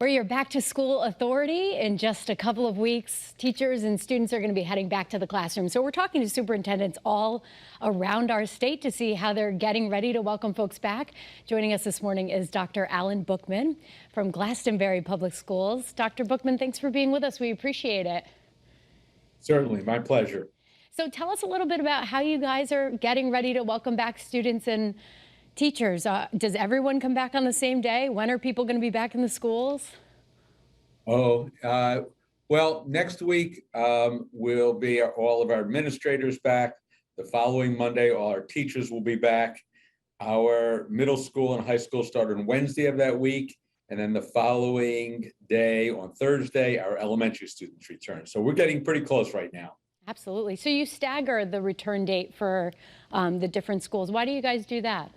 We're your back to school authority. In just a couple of weeks, teachers and students are going to be heading back to the classroom. So we're talking to superintendents all around our state to see how they're getting ready to welcome folks back. Joining us this morning is Dr. Alan Bookman from Glastonbury Public Schools. Dr. Bookman, thanks for being with us. We appreciate it. Certainly, my pleasure. So tell us a little bit about how you guys are getting ready to welcome back students and teachers. Does everyone come back on the same day? When are people going to be back in the schools? Well, next week will be all of our administrators back. The following Monday, all our teachers will be back. Our middle school and high school start on Wednesday of that week. And then the following day, on Thursday, our elementary students return. So we're getting pretty close right now. Absolutely. So you stagger the return date for the different schools. Why do you guys do that?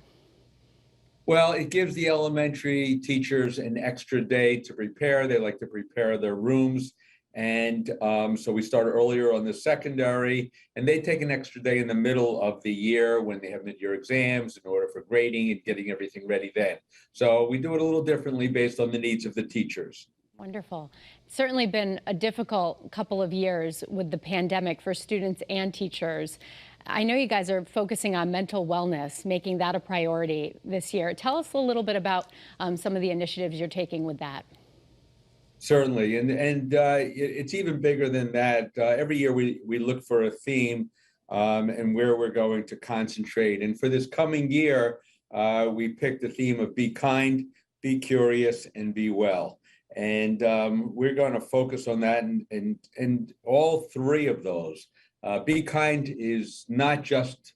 Well, it gives the elementary teachers an extra day to prepare. They like to prepare their rooms. And so we start earlier on the secondary, and they take an extra day in the middle of the year when they have mid-year exams in order for grading and getting everything ready then. So we do it a little differently based on the needs of the teachers. Wonderful. It's certainly been a difficult couple of years with the pandemic for students and teachers. I know you guys are focusing on mental wellness, making that a priority this year. Tell us a little bit about some of the initiatives you're taking with that. Certainly, and it's even bigger than that. Every year we look for a theme and where we're going to concentrate. And for this coming year, we picked the theme of be kind, be curious, and be well. And we're going to focus on that and all three of those. Be kind is not just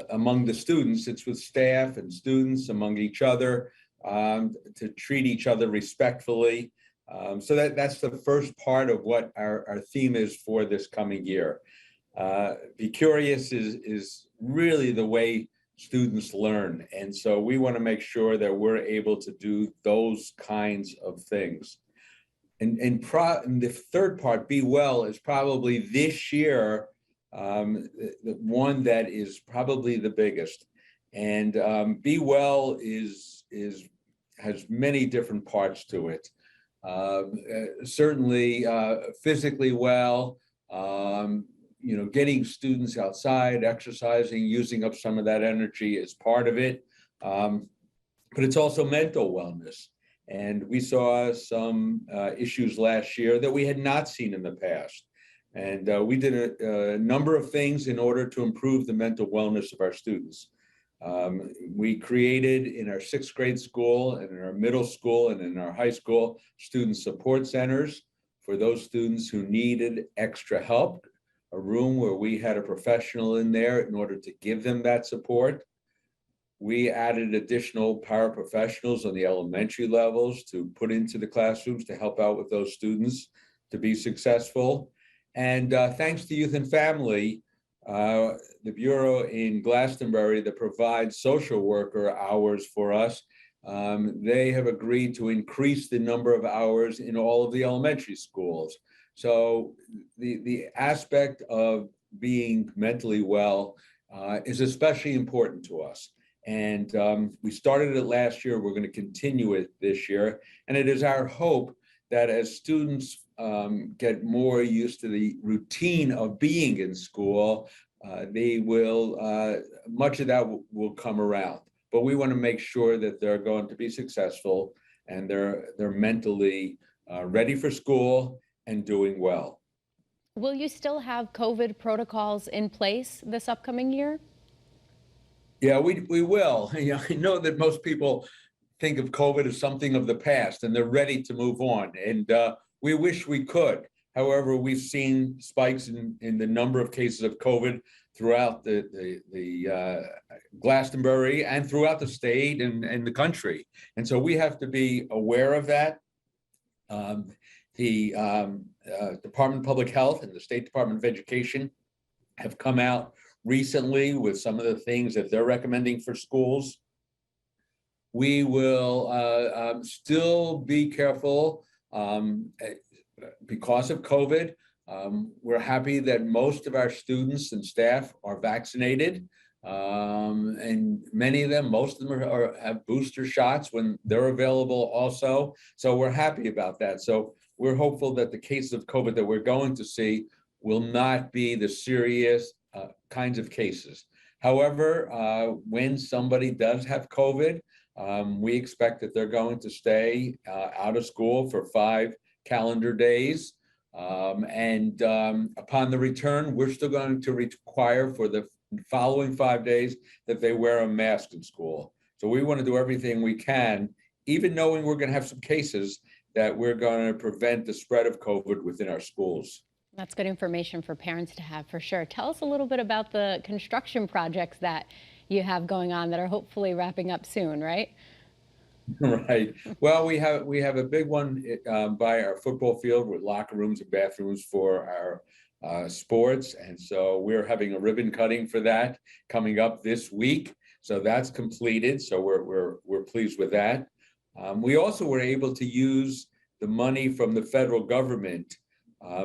among the students, it's with staff and students, among each other, to treat each other respectfully. So that's the first part of what our theme is for this coming year. Be curious is really the way students learn. And so we want to make sure that we're able to do those kinds of things. And the third part, be well, is probably this year the one that is probably the biggest. And be well has many different parts to it. Certainly physically well, getting students outside, exercising, using up some of that energy is part of it. But it's also mental wellness. And we saw some issues last year that we had not seen in the past. And we did a number of things in order to improve the mental wellness of our students. We created in our sixth grade school and in our middle school and in our high school student support centers for those students who needed extra help, a room where we had a professional in there in order to give them that support. We added additional paraprofessionals on the elementary levels to put into the classrooms to help out with those students to be successful. And thanks to Youth and Family, the Bureau in Glastonbury that provides social worker hours for us, they have agreed to increase the number of hours in all of the elementary schools. So the aspect of being mentally well is especially important to us. And we started it last year. We're going to continue it this year. And it is our hope that as students get more used to the routine of being in school, they will, much of that will come around. But we want to make sure that they're going to be successful and they're mentally ready for school and doing well. Will you still have COVID protocols in place this upcoming year? Yeah, we will. I know that most people think of COVID as something of the past and they're ready to move on. And we wish we could. However, we've seen spikes in the number of cases of COVID throughout the Glastonbury and throughout the state and the country. And so we have to be aware of that. The Department of Public Health and the State Department of Education have come out recently with some of the things that they're recommending for schools. We will still be careful because of COVID. We're happy that most of our students and staff are vaccinated. And many of them, most of them have booster shots when they're available also. So we're happy about that. So we're hopeful that the cases of COVID that we're going to see will not be the serious kinds of cases. However, when somebody does have COVID, we expect that they're going to stay out of school for 5 calendar days. Upon the return, we're still going to require for the following 5 days that they wear a mask in school. So we want to do everything we can, even knowing we're going to have some cases, that we're going to prevent the spread of COVID within our schools. That's good information for parents to have, for sure. Tell us a little bit about the construction projects that you have going on that are hopefully wrapping up soon, right? Right. Well, we have a big one by our football field with locker rooms and bathrooms for our sports, and so we're having a ribbon cutting for that coming up this week. So that's completed. So we're pleased with that. We also were able to use the money from the federal government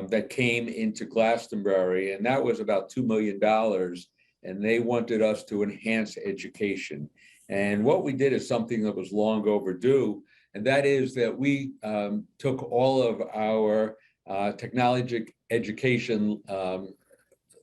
that came into Glastonbury, and that was about $2 million. And they wanted us to enhance education. And what we did is something that was long overdue, and that is that we took all of our technology education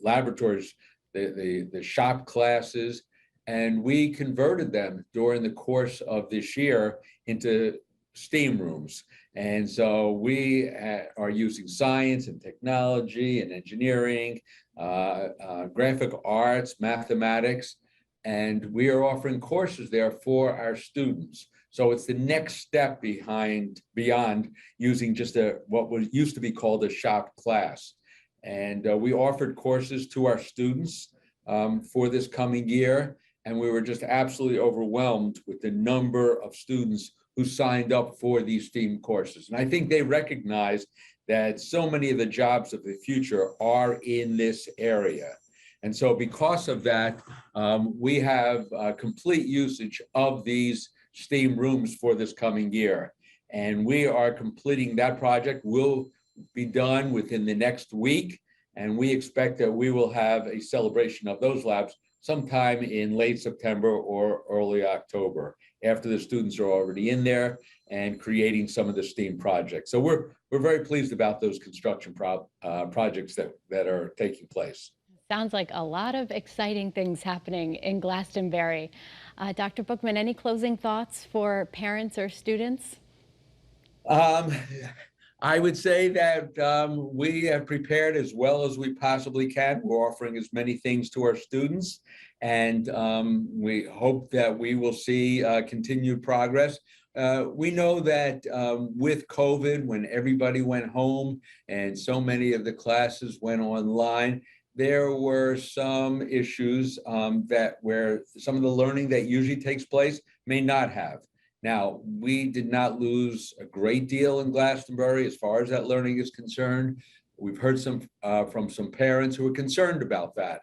laboratories, the shop classes, and we converted them during the course of this year into STEAM rooms. And so we are using science and technology and engineering, graphic arts, mathematics, and we are offering courses there for our students. So it's the next step beyond using just what was used to be called a shop class. And we offered courses to our students for this coming year, and we were just absolutely overwhelmed with the number of students who signed up for these STEAM courses. And I think they recognize that so many of the jobs of the future are in this area. And so because of that, we have complete usage of these STEAM rooms for this coming year. And we are completing that project. Will be done within the next week. And we expect that we will have a celebration of those labs sometime in late September or early October, after the students are already in there and creating some of the STEAM projects. So we're very pleased about those construction projects that are taking place. Sounds like a lot of exciting things happening in Glastonbury. Dr. Bookman, any closing thoughts for parents or students? I would say that we have prepared as well as we possibly can. We're offering as many things to our students, and we hope that we will see continued progress. We know that with COVID, when everybody went home and so many of the classes went online, there were some issues where some of the learning that usually takes place may not have. Now, we did not lose a great deal in Glastonbury as far as that learning is concerned. We've heard from some parents who are concerned about that.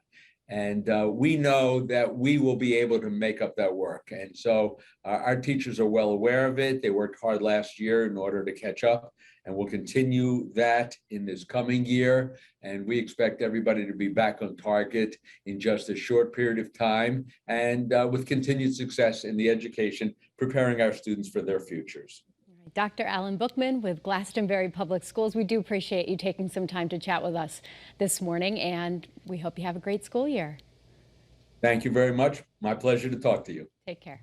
And we know that we will be able to make up that work. And so our teachers are well aware of it. They worked hard last year in order to catch up, and we'll continue that in this coming year. And we expect everybody to be back on target in just a short period of time, and with continued success in the education, preparing our students for their futures. Dr. Alan Bookman with Glastonbury Public Schools, we do appreciate you taking some time to chat with us this morning, and we hope you have a great school year. Thank you very much. My pleasure to talk to you. Take care.